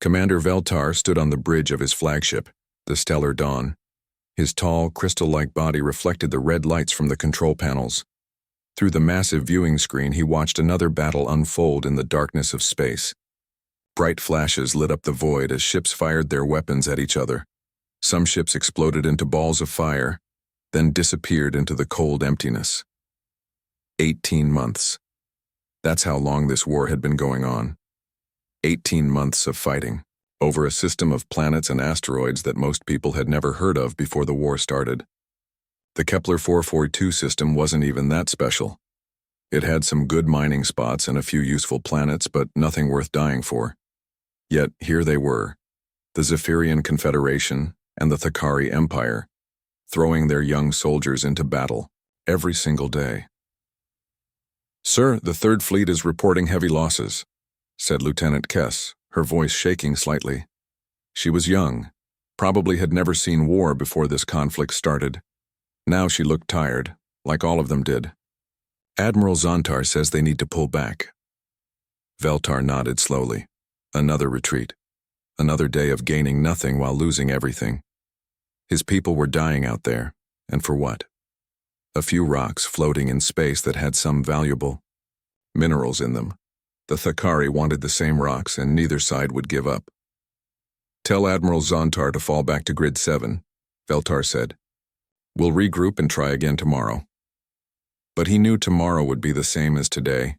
Commander Veltar stood on the bridge of his flagship, the Stellar Dawn. His tall, crystal-like body reflected the red lights from the control panels. Through the massive viewing screen, he watched another battle unfold in the darkness of space. Bright flashes lit up the void as ships fired their weapons at each other. Some ships exploded into balls of fire, then disappeared into the cold emptiness. 18 months. That's how long this war had been going on. 18 months of fighting, over a system of planets and asteroids that most people had never heard of before the war started. The Kepler 442 system wasn't even that special. It had some good mining spots and a few useful planets, but nothing worth dying for. Yet here they were, the Zephyrian Confederation and the Thakari Empire, throwing their young soldiers into battle every single day. "Sir, the Third Fleet is reporting heavy losses," said Lieutenant Kess, her voice shaking slightly. She was young, probably had never seen war before this conflict started. Now she looked tired, like all of them did. "Admiral Zontar says they need to pull back." Veltar nodded slowly. Another retreat. Another day of gaining nothing while losing everything. His people were dying out there, and for what? A few rocks floating in space that had some valuable minerals in them. The Thakari wanted the same rocks, and neither side would give up. "Tell Admiral Zontar to fall back to Grid 7, Veltar said. "We'll regroup and try again tomorrow." But he knew tomorrow would be the same as today,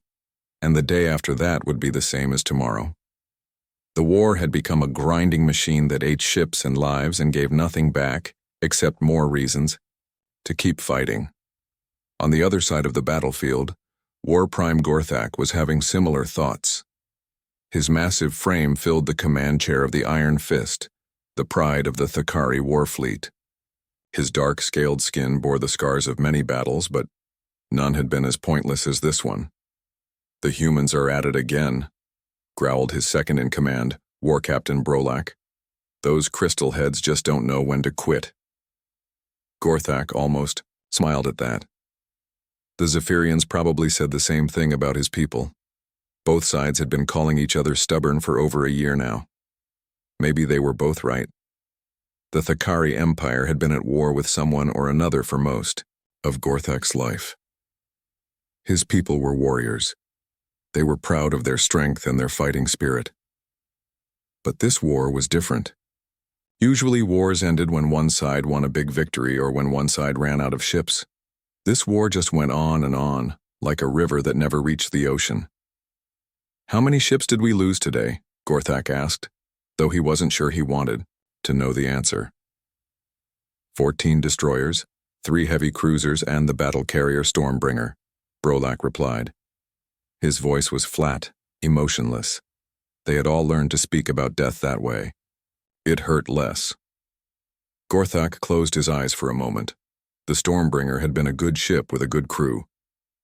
and the day after that would be the same as tomorrow. The war had become a grinding machine that ate ships and lives and gave nothing back, except more reasons, to keep fighting. On the other side of the battlefield, War Prime Gorthak was having similar thoughts. His massive frame filled the command chair of the Iron Fist, the pride of the Thakari war fleet. His dark, scaled skin bore the scars of many battles, but none had been as pointless as this one. "The humans are at it again," growled his second-in-command, War Captain Brolak. "Those crystal heads just don't know when to quit." Gorthak almost smiled at that. The Zephyrians probably said the same thing about his people. Both sides had been calling each other stubborn for over a year now. Maybe they were both right. The Thakari Empire had been at war with someone or another for most of Gorthak's life. His people were warriors. They were proud of their strength and their fighting spirit. But this war was different. Usually wars ended when one side won a big victory or when one side ran out of ships. This war just went on, like a river that never reached the ocean. "How many ships did we lose today?" Gorthak asked, though he wasn't sure he wanted to know the answer. 14 destroyers, 3 heavy cruisers, and the battle carrier Stormbringer, Brolak replied. His voice was flat, emotionless. They had all learned to speak about death that way. It hurt less. Gorthak closed his eyes for a moment. The Stormbringer had been a good ship with a good crew.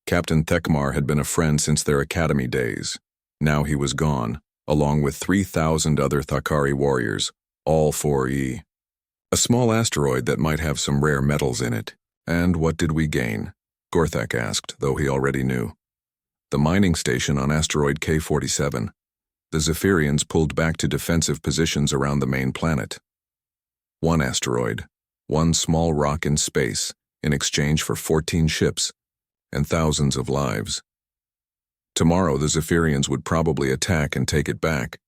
Captain Thekmar had been a friend since their academy days. Now he was gone, along with 3,000 other Thakari warriors, all 4E. A small asteroid that might have some rare metals in it. And what did we gain? Gorthak asked, though he already knew. The mining station on asteroid K-47. The Zephyrians pulled back to defensive positions around the main planet. One asteroid, one small rock in space, in exchange for 14 ships and thousands of lives. Tomorrow the Zephyrians would probably attack and take it back.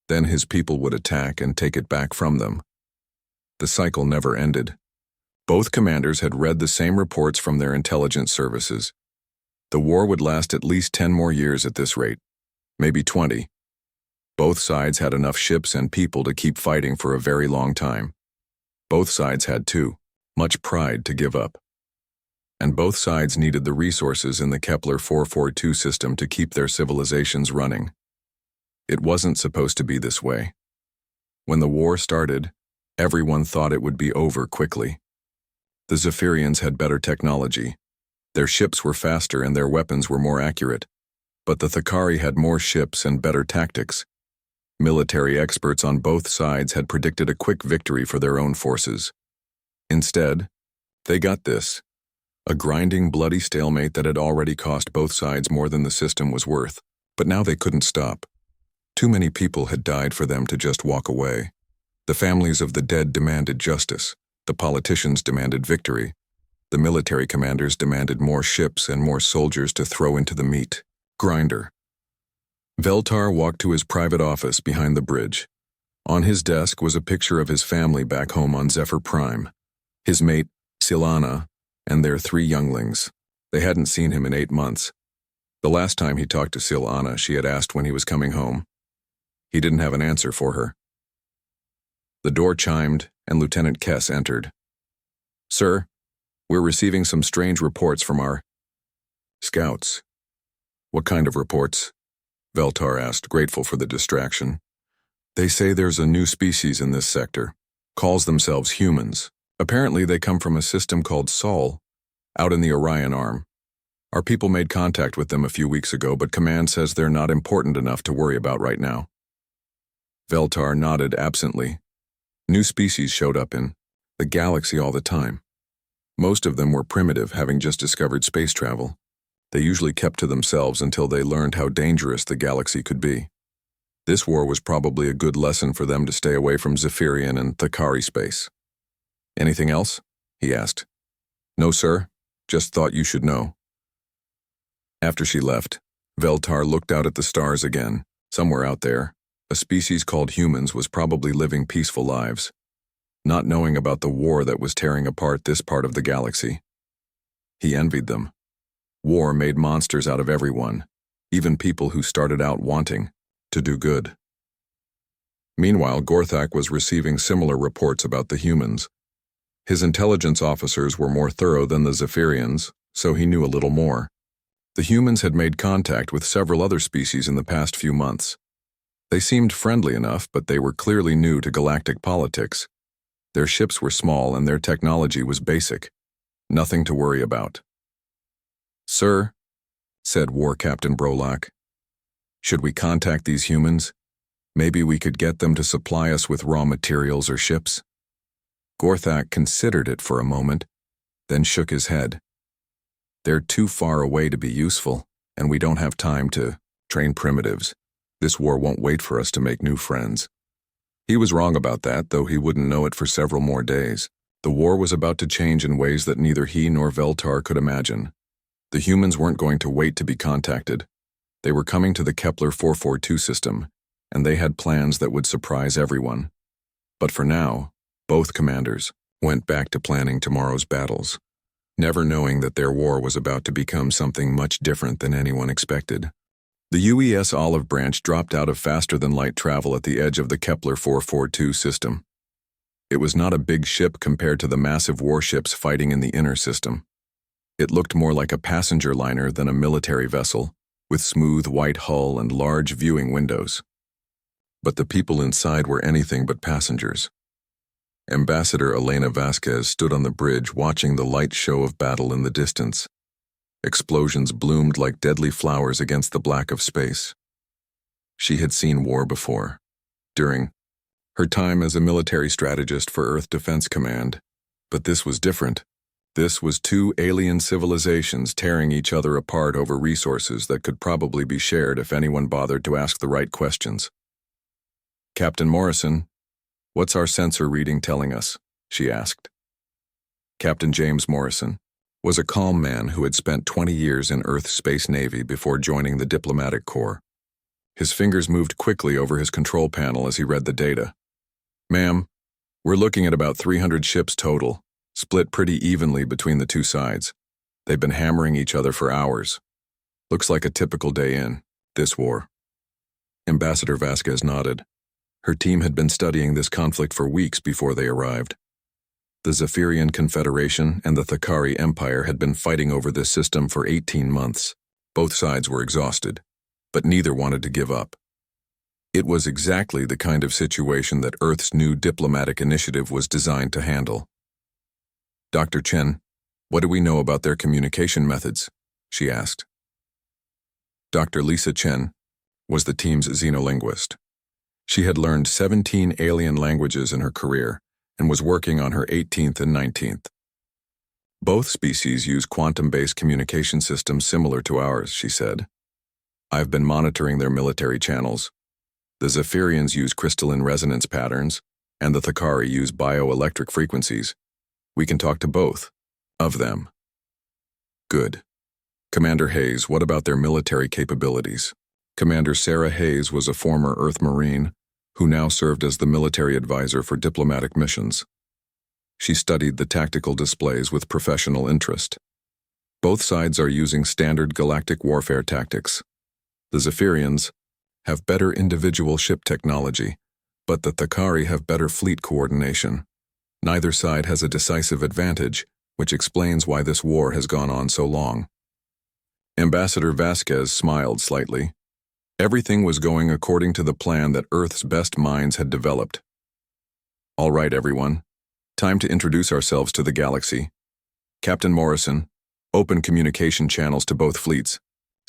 Then his people would attack and take it back from them. The cycle never ended. Both commanders had read the same reports from their intelligence services. The war would last at least 10 more years at this rate, maybe 20. Both sides had enough ships and people to keep fighting for a very long time. Both sides had too much pride to give up. And both sides needed the resources in the Kepler 442 system to keep their civilizations running. It wasn't supposed to be this way. When the war started, everyone thought it would be over quickly. The Zephyrians had better technology. Their ships were faster and their weapons were more accurate. But the Thakari had more ships and better tactics. Military experts on both sides had predicted a quick victory for their own forces. Instead, they got this. A grinding, bloody stalemate that had already cost both sides more than the system was worth. But now they couldn't stop. Too many people had died for them to just walk away. The families of the dead demanded justice. The politicians demanded victory. The military commanders demanded more ships and more soldiers to throw into the meat grinder. Veltar walked to his private office behind the bridge. On his desk was a picture of his family back home on Zephyr Prime. His mate, Silana, and their 3 younglings. They hadn't seen him in 8 months. The last time he talked to Silana, she had asked when he was coming home. He didn't have an answer for her. The door chimed, and Lieutenant Kess entered. "Sir, we're receiving some strange reports from our scouts." "What kind of reports?" Veltar asked, grateful for the distraction. "They say there's a new species in this sector. Calls themselves humans. Apparently they come from a system called Sol, out in the Orion Arm. Our people made contact with them a few weeks ago, but Command says they're not important enough to worry about right now." Veltar nodded absently. New species showed up in the galaxy all the time. Most of them were primitive, having just discovered space travel. They usually kept to themselves until they learned how dangerous the galaxy could be. This war was probably a good lesson for them to stay away from Zephyrian and Thakari space. "Anything else?" he asked. "No, sir. Just thought you should know." After she left, Veltar looked out at the stars again. Somewhere out there, a species called humans was probably living peaceful lives, not knowing about the war that was tearing apart this part of the galaxy. He envied them. War made monsters out of everyone, even people who started out wanting to do good. Meanwhile, Gorthak was receiving similar reports about the humans. His intelligence officers were more thorough than the Zephyrians, so he knew a little more. The humans had made contact with several other species in the past few months. They seemed friendly enough, but they were clearly new to galactic politics. Their ships were small and their technology was basic. Nothing to worry about. "Sir," said War Captain Brolac, "should we contact these humans? Maybe we could get them to supply us with raw materials or ships." Gorthak considered it for a moment, then shook his head. "They're too far away to be useful, and we don't have time to train primitives. This war won't wait for us to make new friends." He was wrong about that, though he wouldn't know it for several more days. The war was about to change in ways that neither he nor Veltar could imagine. The humans weren't going to wait to be contacted. They were coming to the Kepler 442 system, and they had plans that would surprise everyone. But for now, both commanders went back to planning tomorrow's battles, never knowing that their war was about to become something much different than anyone expected. The UES Olive Branch dropped out of faster-than-light travel at the edge of the Kepler 442 system. It was not a big ship compared to the massive warships fighting in the inner system. It looked more like a passenger liner than a military vessel, with smooth white hull and large viewing windows. But the people inside were anything but passengers. Ambassador Elena Vasquez stood on the bridge watching the light show of battle in the distance. Explosions bloomed like deadly flowers against the black of space. She had seen war before, during her time as a military strategist for Earth Defense Command, but this was different. This was 2 alien civilizations tearing each other apart over resources that could probably be shared if anyone bothered to ask the right questions. "Captain Morrison, what's our sensor reading telling us?" she asked. Captain James Morrison was a calm man who had spent 20 years in Earth's Space Navy before joining the Diplomatic Corps. His fingers moved quickly over his control panel as he read the data. "Ma'am, we're looking at about 300 ships total, split pretty evenly between the 2 sides. They've been hammering each other for hours. Looks like a typical day in this war." Ambassador Vasquez nodded. Her team had been studying this conflict for weeks before they arrived. The Zephyrian Confederation and the Thakari Empire had been fighting over this system for 18 months. Both sides were exhausted, but neither wanted to give up. It was exactly the kind of situation that Earth's new diplomatic initiative was designed to handle. "Dr. Chen, what do we know about their communication methods?" she asked. Dr. Lisa Chen was the team's xenolinguist. She had learned 17 alien languages in her career and was working on her 18th and 19th. "Both species use quantum-based communication systems similar to ours," she said. "I've been monitoring their military channels. The Zephyrians use crystalline resonance patterns, and the Thakari use bioelectric frequencies. We can talk to both of them. Good. Commander Hayes, what about their military capabilities? Commander Sarah Hayes was a former Earth Marine who now served as the military advisor for diplomatic missions. She studied the tactical displays with professional interest. Both sides are using standard galactic warfare tactics. The Zephyrians have better individual ship technology, but the Thakari have better fleet coordination. Neither side has a decisive advantage, which explains why this war has gone on so long. Ambassador Vasquez smiled slightly. Everything was going according to the plan that Earth's best minds had developed. All right, everyone. Time to introduce ourselves to the galaxy. Captain Morrison, open communication channels to both fleets.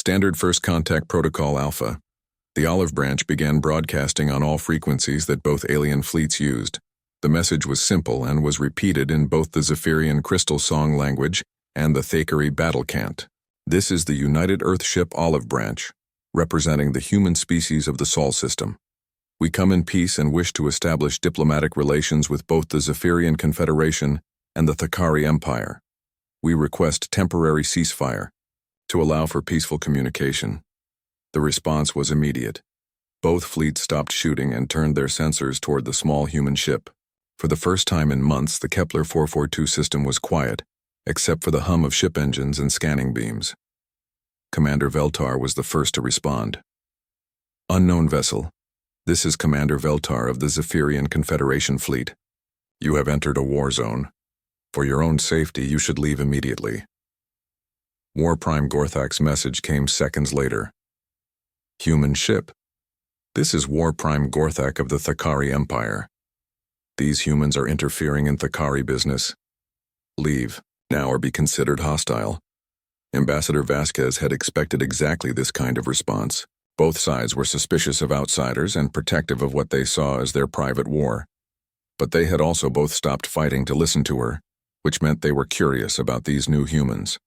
Standard First Contact Protocol Alpha. The Olive Branch began broadcasting on all frequencies that both alien fleets used. The message was simple and was repeated in both the Zephyrian Crystal Song language and the Thakari battle cant. This is the United Earth ship Olive Branch, representing the human species of the Sol system. We come in peace and wish to establish diplomatic relations with both the Zephyrian Confederation and the Thakari Empire. We request temporary ceasefire to allow for peaceful communication. The response was immediate. Both fleets stopped shooting and turned their sensors toward the small human ship. For the first time in months, the Kepler 442 system was quiet, except for the hum of ship engines and scanning beams. Commander Veltar was the first to respond. Unknown vessel. This is Commander Veltar of the Zephyrian Confederation Fleet. You have entered a war zone. For your own safety, you should leave immediately. War Prime Gorthak's message came seconds later. Human ship. This is War Prime Gorthak of the Thakari Empire. These humans are interfering in Thakari business. Leave, now, or be considered hostile. Ambassador Vasquez had expected exactly this kind of response. Both sides were suspicious of outsiders and protective of what they saw as their private war. But they had also both stopped fighting to listen to her, which meant they were curious about these new humans.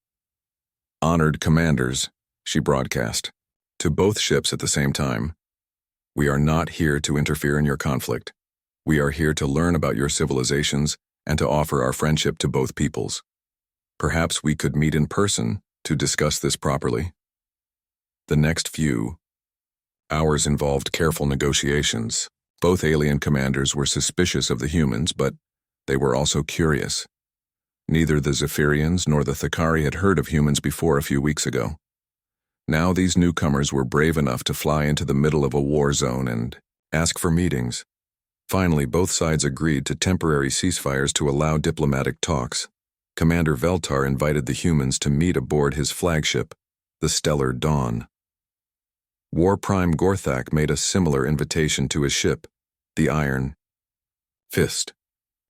Honored commanders, she broadcast, to both ships at the same time. We are not here to interfere in your conflict. We are here to learn about your civilizations and to offer our friendship to both peoples. Perhaps we could meet in person to discuss this properly. The next few hours involved careful negotiations. Both alien commanders were suspicious of the humans, but they were also curious. Neither the Zephyrians nor the Thakari had heard of humans before a few weeks ago. Now these newcomers were brave enough to fly into the middle of a war zone and ask for meetings. Finally, both sides agreed to temporary ceasefires to allow diplomatic talks. Commander Veltar invited the humans to meet aboard his flagship, the Stellar Dawn. War Prime Gorthak made a similar invitation to his ship, the Iron Fist.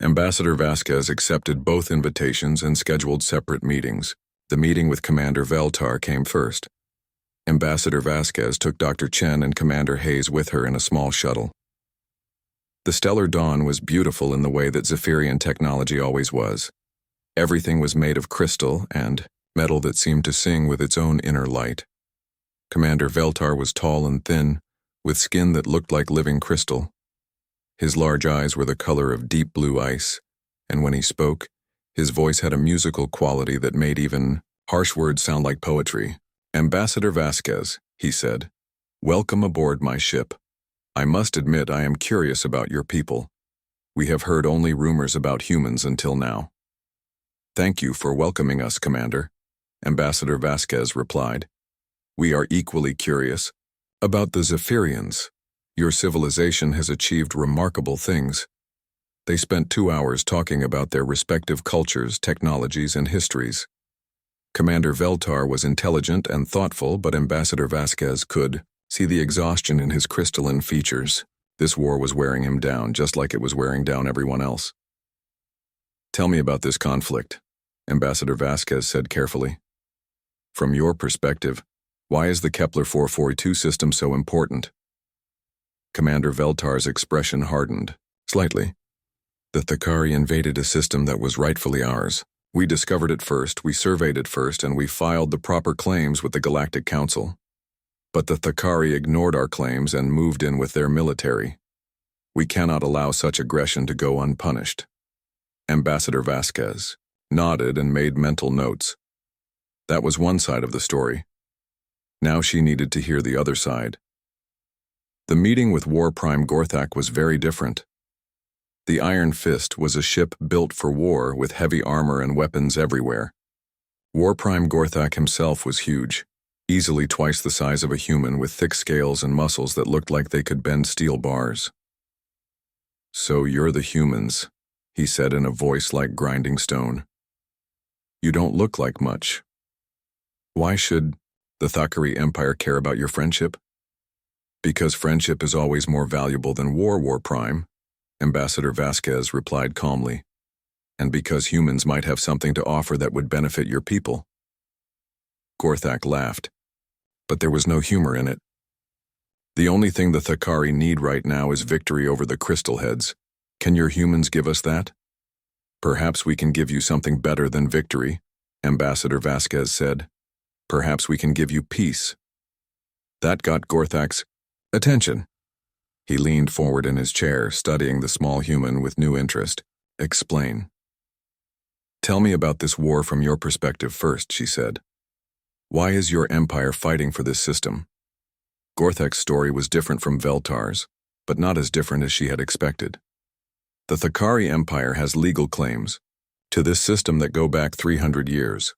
Ambassador Vasquez accepted both invitations and scheduled separate meetings. The meeting with Commander Veltar came first. Ambassador Vasquez took Dr. Chen and Commander Hayes with her in a small shuttle. The Stellar Dawn was beautiful in the way that Zephyrian technology always was. Everything was made of crystal and metal that seemed to sing with its own inner light. Commander Veltar was tall and thin, with skin that looked like living crystal. His large eyes were the color of deep blue ice, and when he spoke, his voice had a musical quality that made even harsh words sound like poetry. Ambassador Vasquez, he said, welcome aboard my ship. I must admit I am curious about your people. We have heard only rumors about humans until now. Thank you for welcoming us, Commander, Ambassador Vasquez replied. We are equally curious about the Zephyrians. Your civilization has achieved remarkable things. They spent 2 hours talking about their respective cultures, technologies, and histories. Commander Veltar was intelligent and thoughtful, but Ambassador Vasquez could see the exhaustion in his crystalline features. This war was wearing him down, just like it was wearing down everyone else. Tell me about this conflict, Ambassador Vasquez said carefully. From your perspective, why is the Kepler 442 system so important? Commander Veltar's expression hardened slightly. The Thakari invaded a system that was rightfully ours. We discovered it first, we surveyed it first, and we filed the proper claims with the Galactic Council. But the Thakari ignored our claims and moved in with their military. We cannot allow such aggression to go unpunished. Ambassador Vasquez nodded and made mental notes. That was one side of the story. Now she needed to hear the other side. The meeting with War Prime Gorthak was very different. The Iron Fist was a ship built for war with heavy armor and weapons everywhere. War Prime Gorthak himself was huge, easily twice the size of a human with thick scales and muscles that looked like they could bend steel bars. "So you're the humans," he said in a voice like grinding stone. "You don't look like much. Why should the Thakari Empire care about your friendship?" "Because friendship is always more valuable than War Prime," Ambassador Vasquez replied calmly. "And because humans might have something to offer that would benefit your people." Gorthak laughed, but there was no humor in it. "The only thing the Thakari need right now is victory over the Crystal Heads. Can your humans give us that?" "Perhaps we can give you something better than victory," Ambassador Vasquez said. "Perhaps we can give you peace." That got Gorthak's attention. He leaned forward in his chair, studying the small human with new interest. "Explain." "Tell me about this war from your perspective first," she said. "Why is your empire fighting for this system?" Gorthak's story was different from Veltar's, but not as different as she had expected. The Thakari Empire has legal claims to this system that go back 300 years.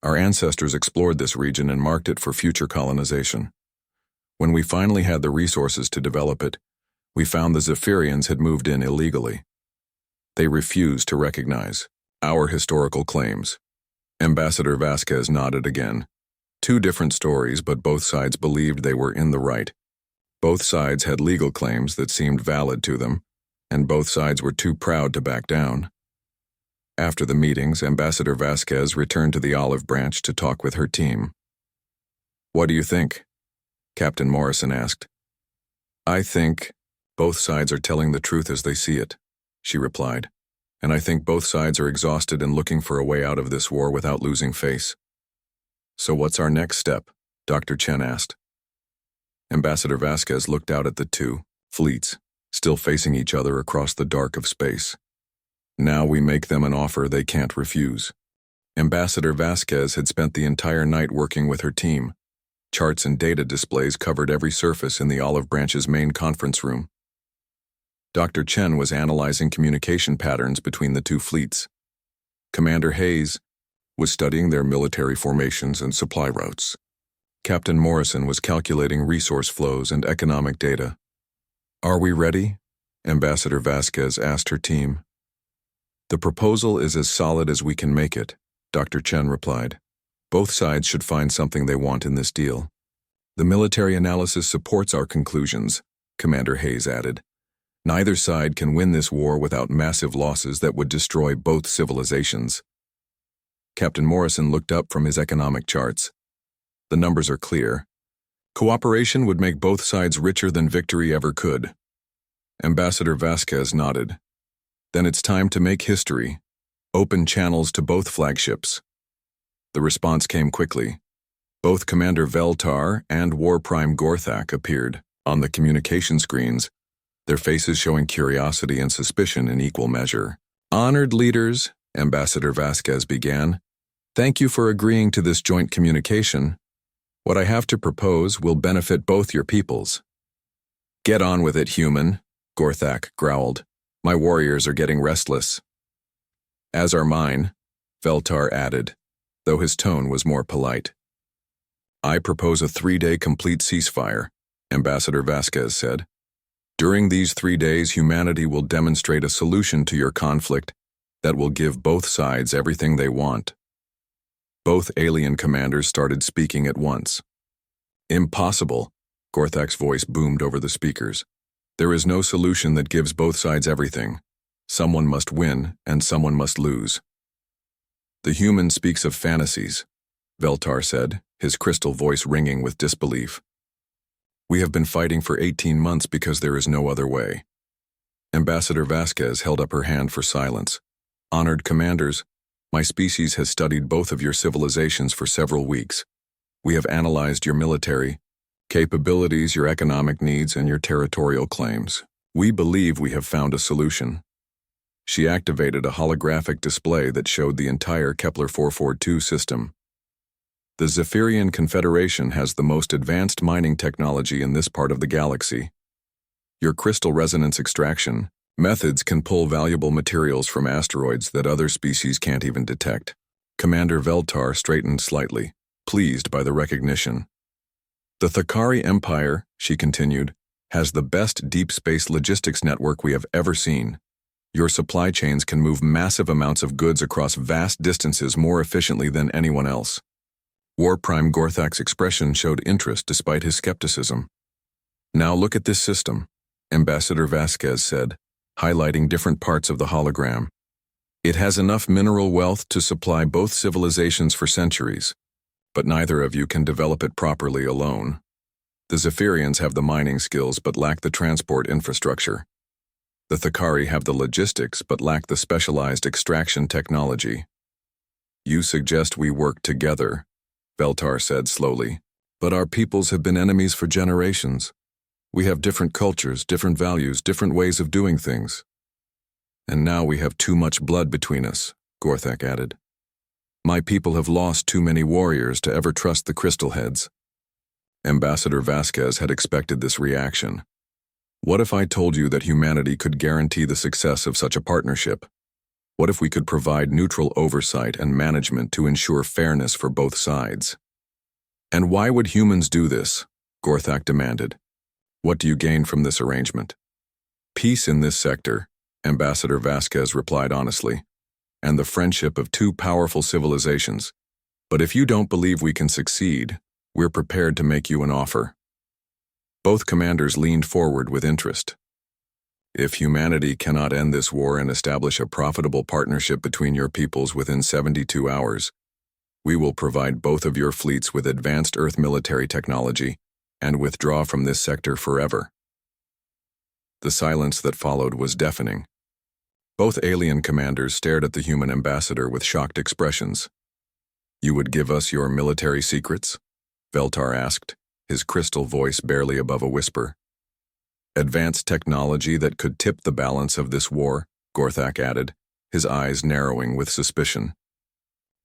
Our ancestors explored this region and marked it for future colonization. When we finally had the resources to develop it, we found the Zephyrians had moved in illegally. They refused to recognize our historical claims. Ambassador Vasquez nodded again. Two different stories, but both sides believed they were in the right. Both sides had legal claims that seemed valid to them, and both sides were too proud to back down. After the meetings, Ambassador Vasquez returned to the Olive Branch to talk with her team. "What do you think?" Captain Morrison asked. "I think both sides are telling the truth as they see it," she replied. "And I think both sides are exhausted and looking for a way out of this war without losing face." "So what's our next step?" Dr. Chen asked. Ambassador Vasquez looked out at the two fleets, still facing each other across the dark of space. "Now we make them an offer they can't refuse." Ambassador Vasquez had spent the entire night working with her team. Charts and data displays covered every surface in the Olive Branch's main conference room. Dr. Chen was analyzing communication patterns between the two fleets. Commander Hayes was studying their military formations and supply routes. Captain Morrison was calculating resource flows and economic data. "Are we ready?" Ambassador Vasquez asked her team. "The proposal is as solid as we can make it," Dr. Chen replied. "Both sides should find something they want in this deal." "The military analysis supports our conclusions," Commander Hayes added. "Neither side can win this war without massive losses that would destroy both civilizations." Captain Morrison looked up from his economic charts. "The numbers are clear. Cooperation would make both sides richer than victory ever could." Ambassador Vasquez nodded. "Then it's time to make history. Open channels to both flagships." The response came quickly. Both Commander Veltar and War Prime Gorthak appeared on the communication screens, their faces showing curiosity and suspicion in equal measure. "Honored leaders," Ambassador Vasquez began, "thank you for agreeing to this joint communication. What I have to propose will benefit both your peoples." "Get on with it, human," Gorthak growled. "My warriors are getting restless." "As are mine," Veltar added, though his tone was more polite. "I propose a 3-day complete ceasefire," Ambassador Vasquez said. "During these 3 days, humanity will demonstrate a solution to your conflict that will give both sides everything they want." Both alien commanders started speaking at once. "Impossible," Gorthak's voice boomed over the speakers. "There is no solution that gives both sides everything. Someone must win, and someone must lose." "The human speaks of fantasies," Veltar said, his crystal voice ringing with disbelief. "We have been fighting for 18 months because there is no other way." Ambassador Vasquez held up her hand for silence. "Honored commanders, my species has studied both of your civilizations for several weeks. We have analyzed your military, capabilities, your economic needs, and your territorial claims. We believe we have found a solution. She activated a holographic display that showed the entire Kepler 442 system. The Zephyrian Confederation has the most advanced mining technology in this part of the galaxy. Your crystal resonance extraction methods can pull valuable materials from asteroids that other species can't even detect. Commander Veltar straightened slightly, pleased by the recognition. The Thakari Empire, she continued, has the best deep space logistics network we have ever seen. Your supply chains can move massive amounts of goods across vast distances more efficiently than anyone else. War Prime Gorthak's expression showed interest despite his skepticism. Now look at this system, Ambassador Vasquez said, highlighting different parts of the hologram. It has enough mineral wealth to supply both civilizations for centuries, but neither of you can develop it properly alone. The Zephyrians have the mining skills but lack the transport infrastructure. The Thakari have the logistics but lack the specialized extraction technology. You suggest we work together, Veltar said slowly, but our peoples have been enemies for generations. We have different cultures, different values, different ways of doing things. And now we have too much blood between us, Gorthak added. My people have lost too many warriors to ever trust the Crystal Heads. Ambassador Vasquez had expected this reaction. What if I told you that humanity could guarantee the success of such a partnership? What if we could provide neutral oversight and management to ensure fairness for both sides? And why would humans do this? Gorthak demanded. What do you gain from this arrangement? Peace in this sector, Ambassador Vasquez replied honestly, and the friendship of two powerful civilizations. But if you don't believe we can succeed, we're prepared to make you an offer. Both commanders leaned forward with interest. If humanity cannot end this war and establish a profitable partnership between your peoples within 72 hours, we will provide both of your fleets with advanced Earth military technology and withdraw from this sector forever. The silence that followed was deafening. Both alien commanders stared at the human ambassador with shocked expressions. You would give us your military secrets? Veltar asked, his crystal voice barely above a whisper. Advanced technology that could tip the balance of this war, Gorthak added, his eyes narrowing with suspicion.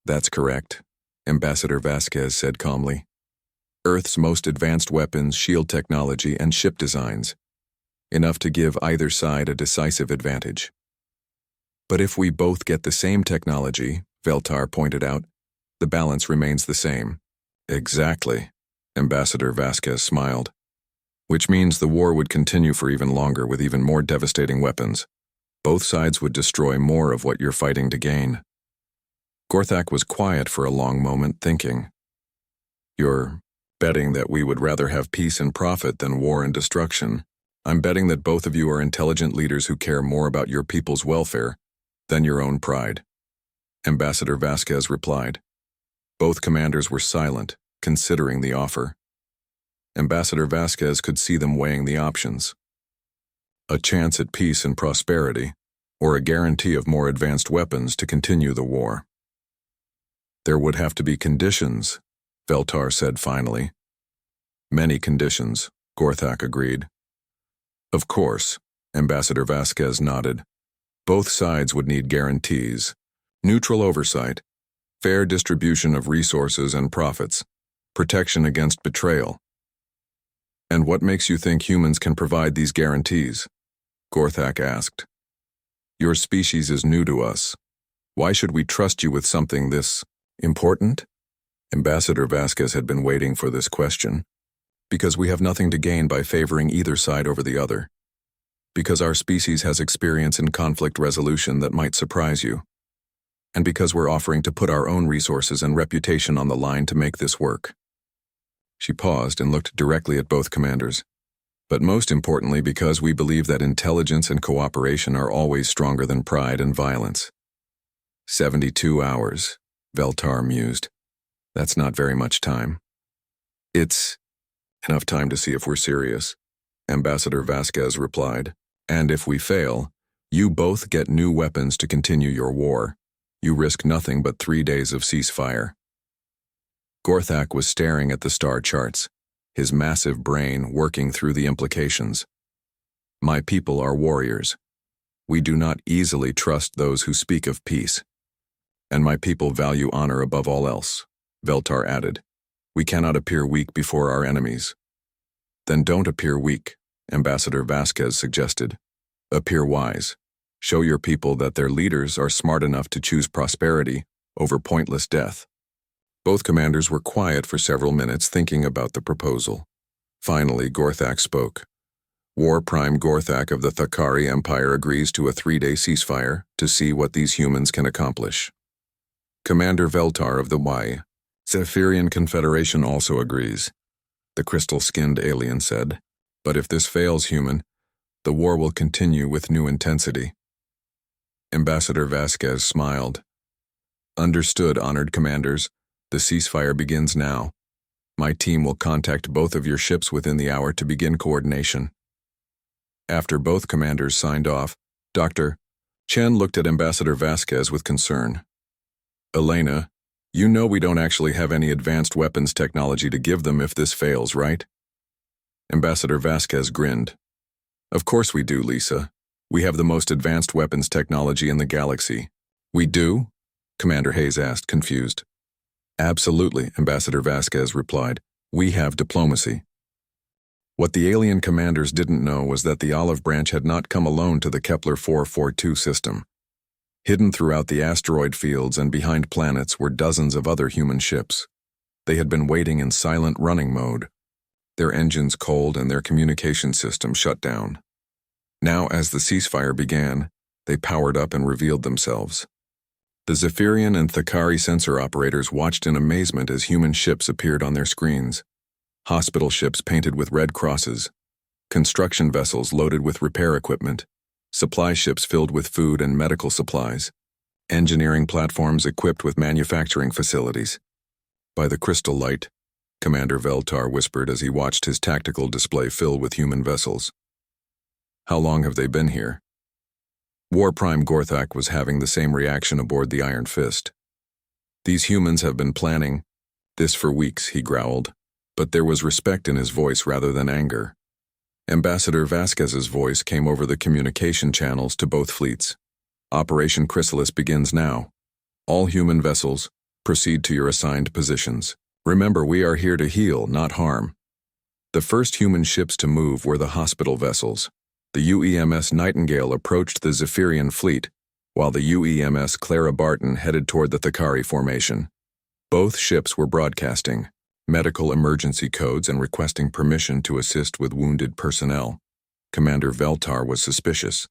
That's correct, Ambassador Vasquez said calmly. Earth's most advanced weapons, shield technology, and ship designs. Enough to give either side a decisive advantage. But if we both get the same technology, Veltar pointed out, the balance remains the same. Exactly, Ambassador Vasquez smiled. Which means the war would continue for even longer with even more devastating weapons. Both sides would destroy more of what you're fighting to gain. Gorthak was quiet for a long moment, thinking. You're betting that we would rather have peace and profit than war and destruction. I'm betting that both of you are intelligent leaders who care more about your people's welfare than your own pride. Ambassador Vasquez replied. Both commanders were silent, considering the offer. Ambassador Vasquez could see them weighing the options. A chance at peace and prosperity, or a guarantee of more advanced weapons to continue the war. There would have to be conditions, Veltar said finally. Many conditions, Gorthak agreed. Of course, Ambassador Vasquez nodded. Both sides would need guarantees, neutral oversight, fair distribution of resources and profits, protection against betrayal. And what makes you think humans can provide these guarantees? Gorthak asked. Your species is new to us. Why should we trust you with something this important? Ambassador Vasquez had been waiting for this question. Because we have nothing to gain by favoring either side over the other. Because our species has experience in conflict resolution that might surprise you. And because we're offering to put our own resources and reputation on the line to make this work. She paused and looked directly at both commanders. But most importantly because we believe that intelligence and cooperation are always stronger than pride and violence. 72 hours, Veltar mused. That's not very much time. It's enough time to see if we're serious, Ambassador Vasquez replied. And if we fail, you both get new weapons to continue your war. You risk nothing but 3 days of ceasefire. Gorthak was staring at the star charts, his massive brain working through the implications. My people are warriors. We do not easily trust those who speak of peace. And my people value honor above all else, Veltar added. We cannot appear weak before our enemies. Then don't appear weak, Ambassador Vasquez suggested. Appear wise. Show your people that their leaders are smart enough to choose prosperity over pointless death. Both commanders were quiet for several minutes thinking about the proposal. Finally, Gorthak spoke. War Prime Gorthak of the Thakari Empire agrees to a 3-day ceasefire to see what these humans can accomplish. Commander Veltar of the Zephyrian Confederation also agrees, the crystal-skinned alien said. But if this fails, human, the war will continue with new intensity. Ambassador Vasquez smiled. Understood, honored commanders. The ceasefire begins now. My team will contact both of your ships within the hour to begin coordination. After both commanders signed off, Dr. Chen looked at Ambassador Vasquez with concern. Elena, you know we don't actually have any advanced weapons technology to give them if this fails, right? Ambassador Vasquez grinned. Of course we do, Lisa. We have the most advanced weapons technology in the galaxy. We do? Commander Hayes asked, confused. Absolutely, Ambassador Vasquez replied. We have diplomacy. What the alien commanders didn't know was that the Olive Branch had not come alone to the Kepler 442 system. Hidden throughout the asteroid fields and behind planets were dozens of other human ships. They had been waiting in silent running mode, their engines cold and their communication system shut down. Now, as the ceasefire began, they powered up and revealed themselves. The Zephyrian and Thakari sensor operators watched in amazement as human ships appeared on their screens. Hospital ships painted with red crosses, construction vessels loaded with repair equipment, supply ships filled with food and medical supplies, engineering platforms equipped with manufacturing facilities. By the crystal light, Commander Veltar whispered as he watched his tactical display fill with human vessels. How long have they been here? War Prime Gorthak was having the same reaction aboard the Iron Fist. These humans have been planning this for weeks, he growled, but there was respect in his voice rather than anger. Ambassador Vasquez's voice came over the communication channels to both fleets. Operation Chrysalis begins now. All human vessels, proceed to your assigned positions. Remember, we are here to heal, not harm. The first human ships to move were the hospital vessels. The UEMS Nightingale approached the Zephyrian fleet, while the UEMS Clara Barton headed toward the Thakari formation. Both ships were broadcasting medical emergency codes and requesting permission to assist with wounded personnel. Commander Veltar was suspicious.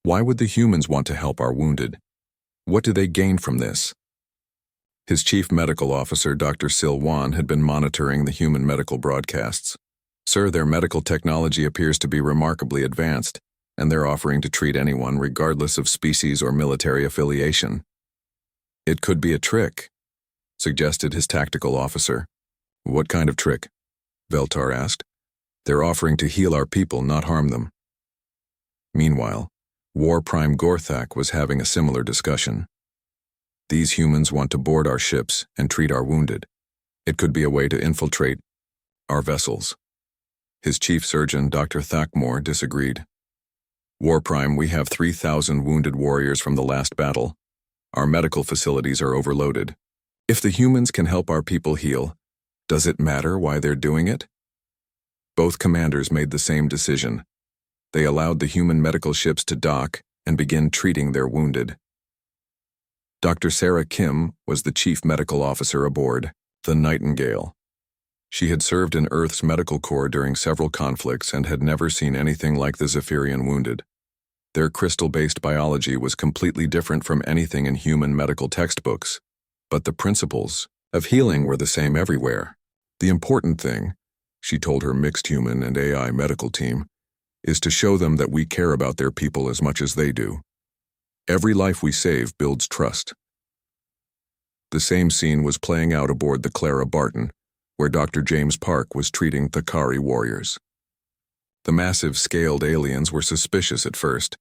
Why would the humans want to help our wounded? What do they gain from this? His chief medical officer, Dr. Silwan, had been monitoring the human medical broadcasts. Sir, their medical technology appears to be remarkably advanced, and they're offering to treat anyone regardless of species or military affiliation. It could be a trick, suggested his tactical officer. What kind of trick? Veltar asked. They're offering to heal our people, not harm them. Meanwhile, War Prime Gorthak was having a similar discussion. These humans want to board our ships and treat our wounded. It could be a way to infiltrate our vessels. His chief surgeon, Dr. Thakmore, disagreed. War Prime, we have 3,000 wounded warriors from the last battle. Our medical facilities are overloaded. If the humans can help our people heal, does it matter why they're doing it? Both commanders made the same decision. They allowed the human medical ships to dock and begin treating their wounded. Dr. Sarah Kim was the chief medical officer aboard the Nightingale. She had served in Earth's medical corps during several conflicts and had never seen anything like the Zephyrian wounded. Their crystal-based biology was completely different from anything in human medical textbooks, but the principles of healing were the same everywhere. The important thing, she told her mixed human and AI medical team, is to show them that we care about their people as much as they do. Every life we save builds trust. The same scene was playing out aboard the Clara Barton, where Dr. James Park was treating Thakari warriors. The massive scaled aliens were suspicious at first,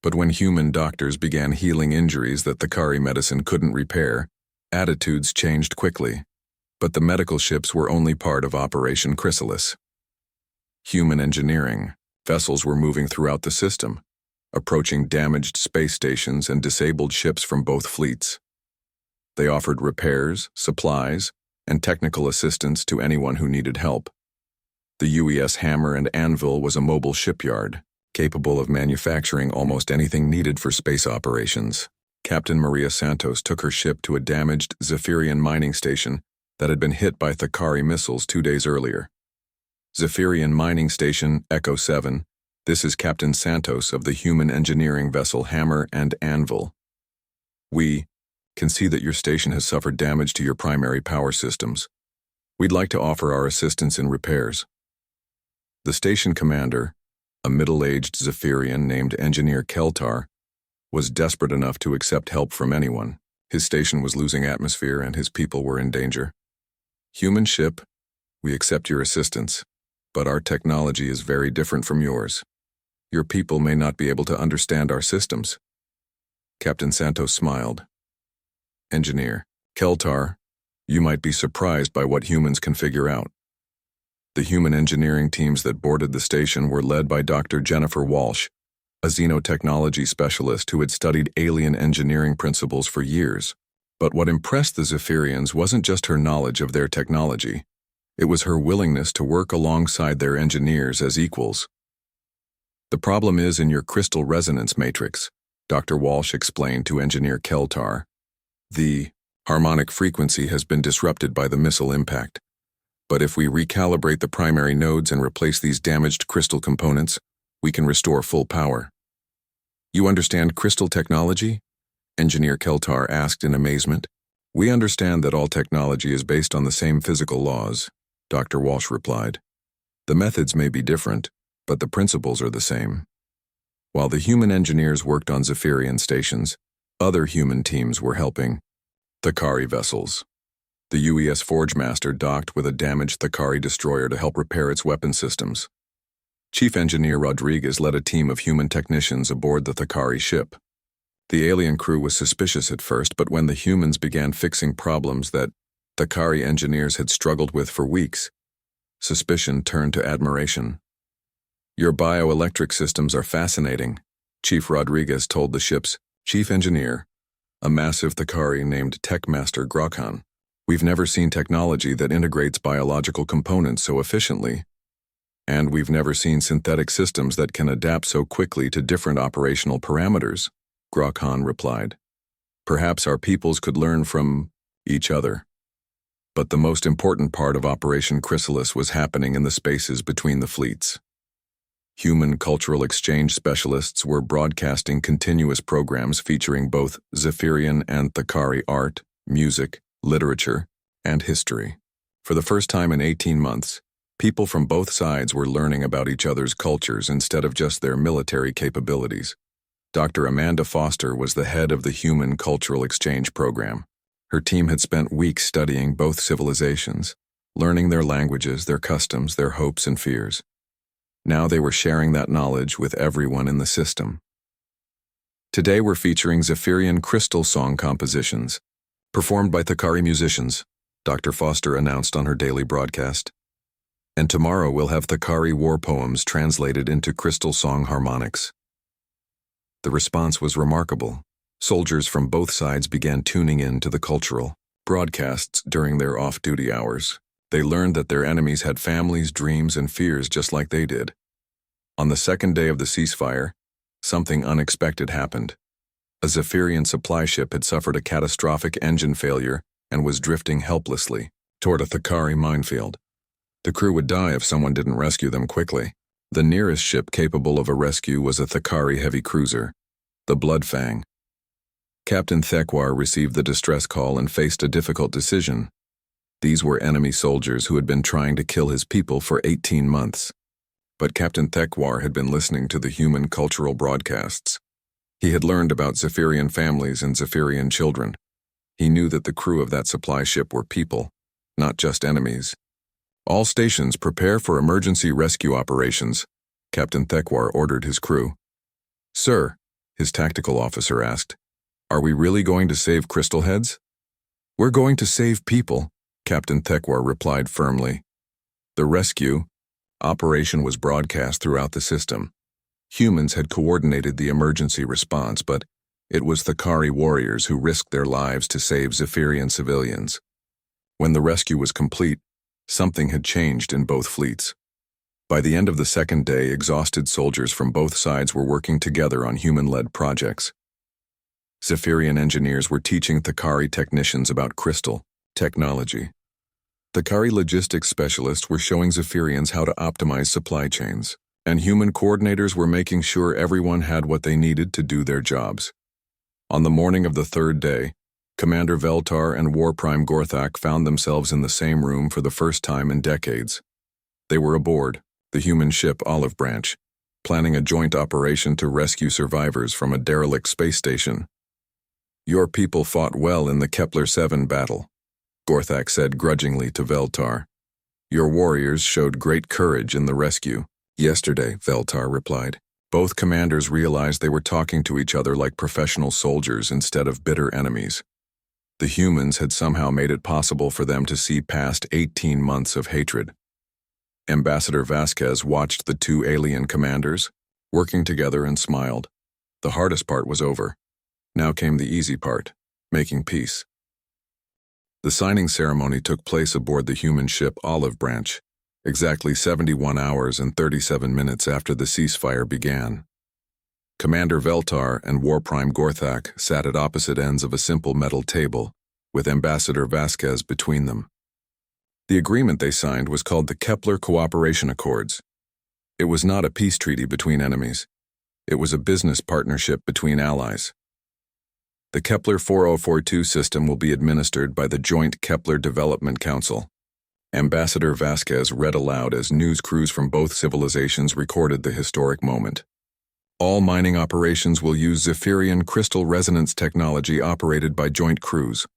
but when human doctors began healing injuries that Thakari medicine couldn't repair, attitudes changed quickly. But the medical ships were only part of Operation Chrysalis. Human engineering vessels were moving throughout the system, approaching damaged space stations and disabled ships from both fleets. They offered repairs, supplies, and technical assistance to anyone who needed help. The UES Hammer and Anvil was a mobile shipyard, capable of manufacturing almost anything needed for space operations. Captain Maria Santos took her ship to a damaged Zephyrian mining station that had been hit by Thakari missiles 2 days earlier. Zephyrian Mining Station, Echo 7. This is Captain Santos of the human engineering vessel Hammer and Anvil. We can see that your station has suffered damage to your primary power systems. We'd like to offer our assistance in repairs. The station commander, a middle-aged Zephyrian named Engineer Keltar, was desperate enough to accept help from anyone. His station was losing atmosphere and his people were in danger. Human ship, we accept your assistance, but our technology is very different from yours. Your people may not be able to understand our systems. Captain Santos smiled. Engineer Keltar, you might be surprised by what humans can figure out. The human engineering teams that boarded the station were led by Dr. Jennifer Walsh, a xenotechnology specialist who had studied alien engineering principles for years. But what impressed the Zephyrians wasn't just her knowledge of their technology. It was her willingness to work alongside their engineers as equals. The problem is in your crystal resonance matrix, Dr. Walsh explained to Engineer Keltar. The harmonic frequency has been disrupted by the missile impact. But if we recalibrate the primary nodes and replace these damaged crystal components, we can restore full power. You understand crystal technology? Engineer Keltar asked in amazement. We understand that all technology is based on the same physical laws, Dr. Walsh replied. The methods may be different, but the principles are the same. While the human engineers worked on Zephyrian stations, other human teams were helping. Thakari vessels. The UES Forgemaster docked with a damaged Thakari destroyer to help repair its weapon systems. Chief Engineer Rodriguez led a team of human technicians aboard the Thakari ship. The alien crew was suspicious at first, but when the humans began fixing problems that Thakari engineers had struggled with for weeks, suspicion turned to admiration. Your bioelectric systems are fascinating, Chief Rodriguez told the ship's chief engineer, a massive Thakari named Techmaster Grokhan. We've never seen technology that integrates biological components so efficiently. And we've never seen synthetic systems that can adapt so quickly to different operational parameters, Grokhan replied. Perhaps our peoples could learn from each other. But the most important part of Operation Chrysalis was happening in the spaces between the fleets. Human cultural exchange specialists were broadcasting continuous programs featuring both Zephyrian and Thakari art, music, literature, and history. For the first time in 18 months, people from both sides were learning about each other's cultures instead of just their military capabilities. Dr. Amanda Foster was the head of the Human Cultural Exchange Program. Her team had spent weeks studying both civilizations, learning their languages, their customs, their hopes and fears. Now they were sharing that knowledge with everyone in the system. Today we're featuring Zephyrian crystal song compositions, performed by Thakari musicians, Dr. Foster announced on her daily broadcast. And tomorrow we'll have Thakari war poems translated into crystal song harmonics. The response was remarkable. Soldiers from both sides began tuning in to the cultural broadcasts during their off-duty hours. They learned that their enemies had families, dreams, and fears just like they did. On the second day of the ceasefire, something unexpected happened. A Zephyrian supply ship had suffered a catastrophic engine failure and was drifting helplessly toward a Thakari minefield. The crew would die if someone didn't rescue them quickly. The nearest ship capable of a rescue was a Thakari heavy cruiser, the Bloodfang. Captain Thekwar received the distress call and faced a difficult decision. These were enemy soldiers who had been trying to kill his people for 18 months. But Captain Thekwar had been listening to the human cultural broadcasts. He had learned about Zephyrian families and Zephyrian children. He knew that the crew of that supply ship were people, not just enemies. All stations prepare for emergency rescue operations, Captain Thekwar ordered his crew. Sir, his tactical officer asked, are we really going to save crystal heads? We're going to save people, Captain Theckwar replied firmly. The rescue operation was broadcast throughout the system. Humans had coordinated the emergency response, but it was Thakari warriors who risked their lives to save Zephyrian civilians. When the rescue was complete, something had changed in both fleets. By the end of the second day, exhausted soldiers from both sides were working together on human-led projects. Zephyrian engineers were teaching Thakari technicians about crystal technology. Thakari logistics specialists were showing Zephyrians how to optimize supply chains, and human coordinators were making sure everyone had what they needed to do their jobs. On the morning of the third day, Commander Veltar and War Prime Gorthak found themselves in the same room for the first time in decades. They were aboard the human ship Olive Branch, planning a joint operation to rescue survivors from a derelict space station. Your people fought well in the Kepler-7 battle, Gorthak said grudgingly to Veltar. Your warriors showed great courage in the rescue. Yesterday, Veltar replied. Both commanders realized they were talking to each other like professional soldiers instead of bitter enemies. The humans had somehow made it possible for them to see past 18 months of hatred. Ambassador Vasquez watched the two alien commanders, working together, and smiled. The hardest part was over. Now came the easy part, making peace. The signing ceremony took place aboard the human ship Olive Branch, exactly 71 hours and 37 minutes after the ceasefire began. Commander Veltar and War Prime Gorthak sat at opposite ends of a simple metal table, with Ambassador Vasquez between them. The agreement they signed was called the Kepler Cooperation Accords. It was not a peace treaty between enemies. It was a business partnership between allies. The Kepler 4042 system will be administered by the Joint Kepler Development Council. Ambassador Vasquez read aloud as news crews from both civilizations recorded the historic moment. All mining operations will use Zephyrian crystal resonance technology operated by joint crews.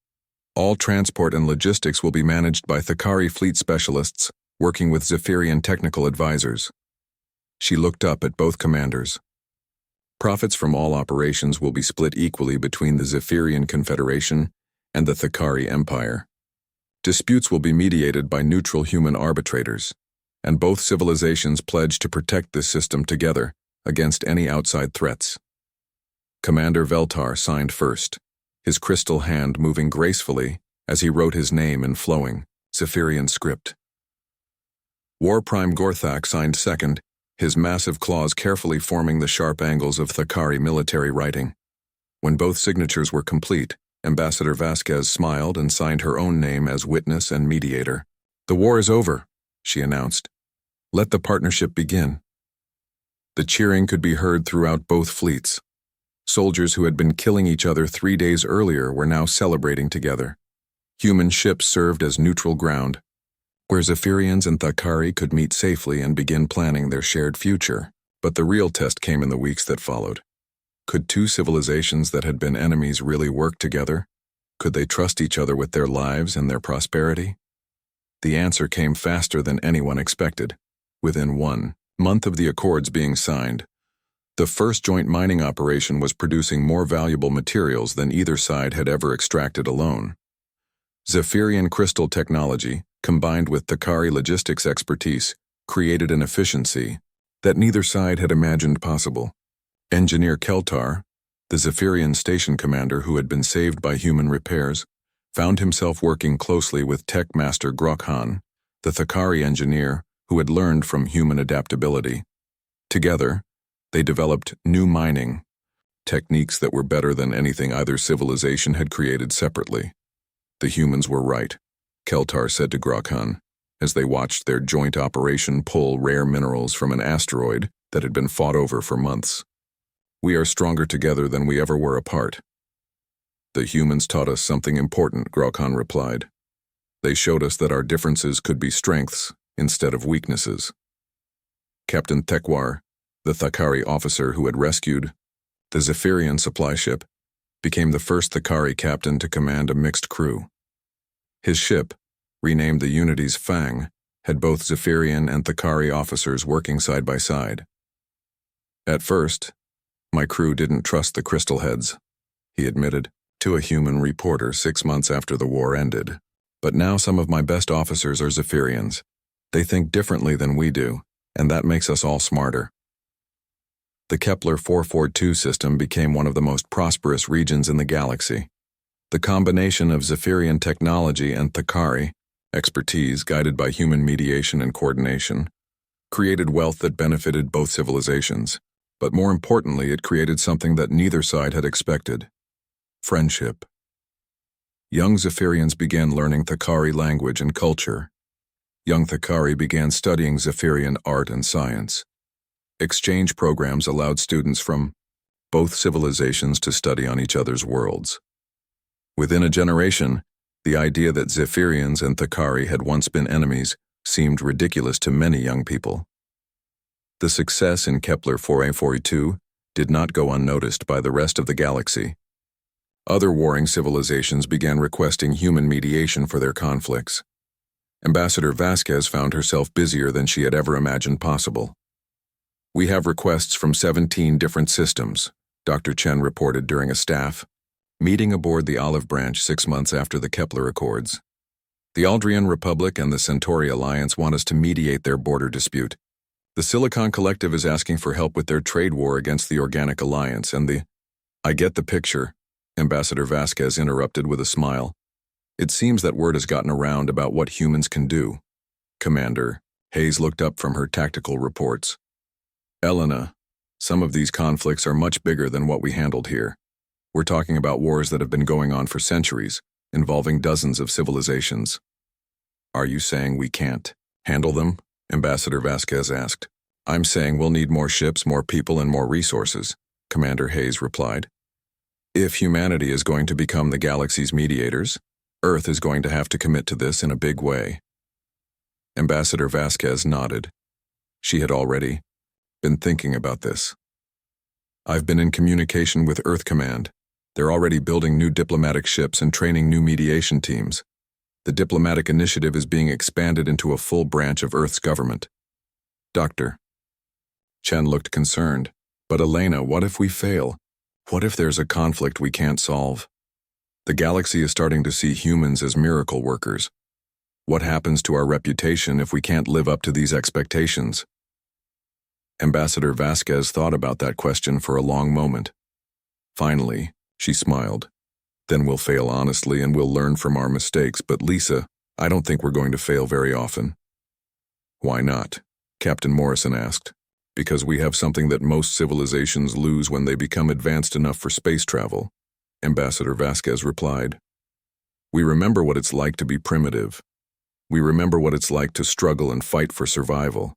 All transport and logistics will be managed by Thakari fleet specialists working with Zephyrian technical advisors. She looked up at both commanders. Profits from all operations will be split equally between the Zephyrian Confederation and the Thakari Empire. Disputes will be mediated by neutral human arbitrators, and both civilizations pledge to protect this system together against any outside threats. Commander Veltar signed first, his crystal hand moving gracefully as he wrote his name in flowing Zephyrian script. War Prime Gorthak signed second, his massive claws carefully forming the sharp angles of Thakari military writing. When both signatures were complete, Ambassador Vasquez smiled and signed her own name as witness and mediator. The war is over, she announced. Let the partnership begin. The cheering could be heard throughout both fleets. Soldiers who had been killing each other 3 days earlier were now celebrating together. Human ships served as neutral ground, where Zephyrians and Thakari could meet safely and begin planning their shared future. But the real test came in the weeks that followed. Could two civilizations that had been enemies really work together? Could they trust each other with their lives and their prosperity? The answer came faster than anyone expected. Within 1 month of the accords being signed, the first joint mining operation was producing more valuable materials than either side had ever extracted alone. Zephyrian crystal technology, combined with Thakari logistics expertise, created an efficiency that neither side had imagined possible. Engineer Keltar, the Zephyrian station commander who had been saved by human repairs, found himself working closely with Tech Master Grokhan, the Thakari engineer who had learned from human adaptability. Together, they developed new mining techniques that were better than anything either civilization had created separately. The humans were right, Keltar said to Grokhan, as they watched their joint operation pull rare minerals from an asteroid that had been fought over for months. We are stronger together than we ever were apart. The humans taught us something important, Grokhan replied. They showed us that our differences could be strengths instead of weaknesses. Captain Theckwar, the Thakari officer who had rescued the Zephyrian supply ship, became the first Thakari captain to command a mixed crew. His ship, renamed the Unity's Fang, had both Zephyrian and Thakari officers working side by side. At first, my crew didn't trust the crystal heads, he admitted to a human reporter 6 months after the war ended. But now some of my best officers are Zephyrians. They think differently than we do, and that makes us all smarter. The Kepler 442 system became one of the most prosperous regions in the galaxy. The combination of Zephyrian technology and Thakari expertise guided by human mediation and coordination created wealth that benefited both civilizations, but more importantly, it created something that neither side had expected: friendship. Young Zephyrians began learning Thakari language and culture. Young Thakari began studying Zephyrian art and science. Exchange programs allowed students from both civilizations to study on each other's worlds. Within a generation, the idea that Zephyrians and Thakari had once been enemies seemed ridiculous to many young people. The success in Kepler 442 did not go unnoticed by the rest of the galaxy. Other warring civilizations began requesting human mediation for their conflicts. Ambassador Vasquez found herself busier than she had ever imagined possible. "We have requests from 17 different systems," Dr. Chen reported during a staff meeting aboard the Olive Branch 6 months after the Kepler Accords. "The Aldrian Republic and the Centauri Alliance want us to mediate their border dispute. The Silicon Collective is asking for help with their trade war against the Organic Alliance, and the—" "I get the picture," Ambassador Vasquez interrupted with a smile. "It seems that word has gotten around about what humans can do." "Commander," Hayes looked up from her tactical reports. "Elena, some of these conflicts are much bigger than what we handled here. We're talking about wars that have been going on for centuries, involving dozens of civilizations." "Are you saying we can't handle them?" Ambassador Vasquez asked. "I'm saying we'll need more ships, more people, and more resources," Commander Hayes replied. "If humanity is going to become the galaxy's mediators, Earth is going to have to commit to this in a big way." Ambassador Vasquez nodded. She had already been thinking about this. "I've been in communication with Earth Command. They're already building new diplomatic ships and training new mediation teams. The diplomatic initiative is being expanded into a full branch of Earth's government." "Doctor." Chen looked concerned. "But Elena, what if we fail? What if there's a conflict we can't solve? The galaxy is starting to see humans as miracle workers. What happens to our reputation if we can't live up to these expectations?" Ambassador Vasquez thought about that question for a long moment. Finally, she smiled. "Then we'll fail honestly and we'll learn from our mistakes, but Lisa, I don't think we're going to fail very often." "Why not?" Captain Morrison asked. "Because we have something that most civilizations lose when they become advanced enough for space travel," Ambassador Vasquez replied. "We remember what it's like to be primitive. We remember what it's like to struggle and fight for survival.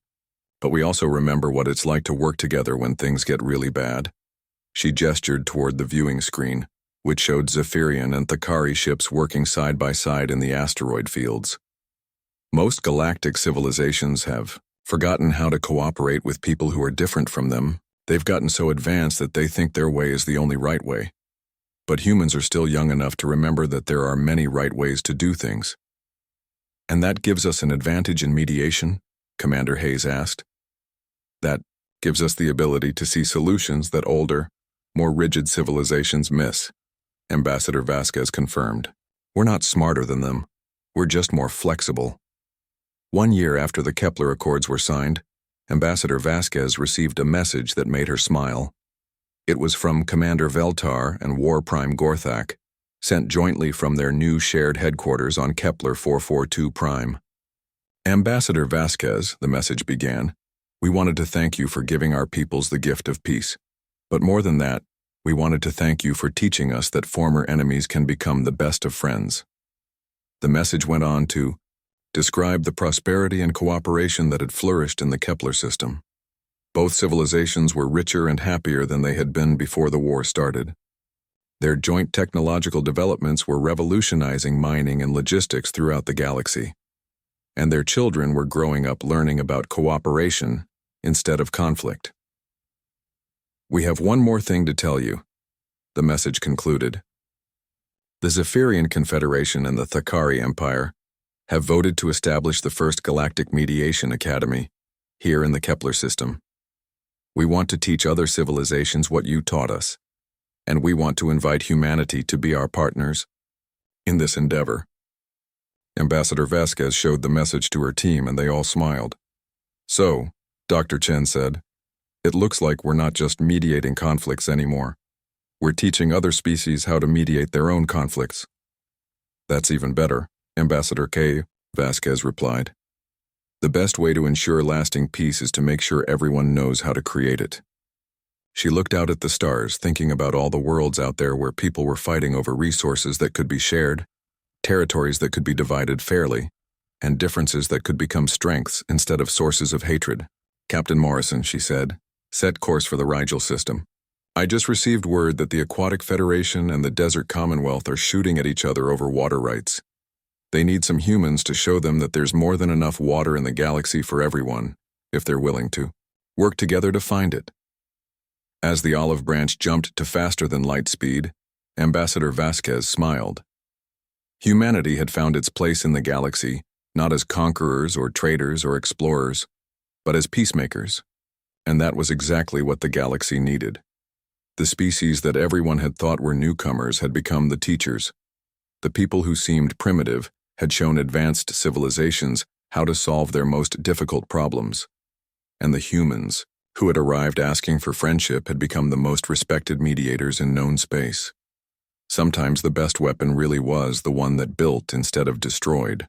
But we also remember what it's like to work together when things get really bad." She gestured toward the viewing screen, which showed Zephyrian and Thakari ships working side by side in the asteroid fields. Most galactic civilizations have forgotten how to cooperate with people who are different from them. They've gotten so advanced that they think their way is the only right way. But humans are still young enough to remember that there are many right ways to do things. "And that gives us an advantage in mediation?" Commander Hayes asked. "That gives us the ability to see solutions that older, more rigid civilizations miss," Ambassador Vasquez confirmed. "We're not smarter than them. We're just more flexible." 1 year after the Kepler Accords were signed, Ambassador Vasquez received a message that made her smile. It was from Commander Veltar and War Prime Gorthak, sent jointly from their new shared headquarters on Kepler 442 Prime. "Ambassador Vasquez," the message began, "we wanted to thank you for giving our peoples the gift of peace. But more than that, we wanted to thank you for teaching us that former enemies can become the best of friends." The message went on to describe the prosperity and cooperation that had flourished in the Kepler system. Both civilizations were richer and happier than they had been before the war started. Their joint technological developments were revolutionizing mining and logistics throughout the galaxy. And their children were growing up learning about cooperation instead of conflict. "We have one more thing to tell you," the message concluded. "The Zephyrian Confederation and the Thakari Empire have voted to establish the first Galactic Mediation Academy here in the Kepler system. We want to teach other civilizations what you taught us, and we want to invite humanity to be our partners in this endeavor." Ambassador Vasquez showed the message to her team and they all smiled. So, Dr. Chen said, it looks like we're not just mediating conflicts anymore. We're teaching other species how to mediate their own conflicts. That's even better, Ambassador K. Vasquez replied. The best way to ensure lasting peace is to make sure everyone knows how to create it. She looked out at the stars, thinking about all the worlds out there where people were fighting over resources that could be shared, territories that could be divided fairly, and differences that could become strengths instead of sources of hatred. Captain Morrison, she said, set course for the Rigel system. I just received word that the Aquatic Federation and the Desert Commonwealth are shooting at each other over water rights. They need some humans to show them that there's more than enough water in the galaxy for everyone, if they're willing to work together to find it. As the olive branch jumped to faster than light speed, Ambassador Vasquez smiled. Humanity had found its place in the galaxy, not as conquerors or traders or explorers, but as peacemakers. And that was exactly what the galaxy needed. The species that everyone had thought were newcomers had become the teachers. The people who seemed primitive had shown advanced civilizations how to solve their most difficult problems. And the humans, who had arrived asking for friendship, had become the most respected mediators in known space. Sometimes the best weapon really was the one that built instead of destroyed.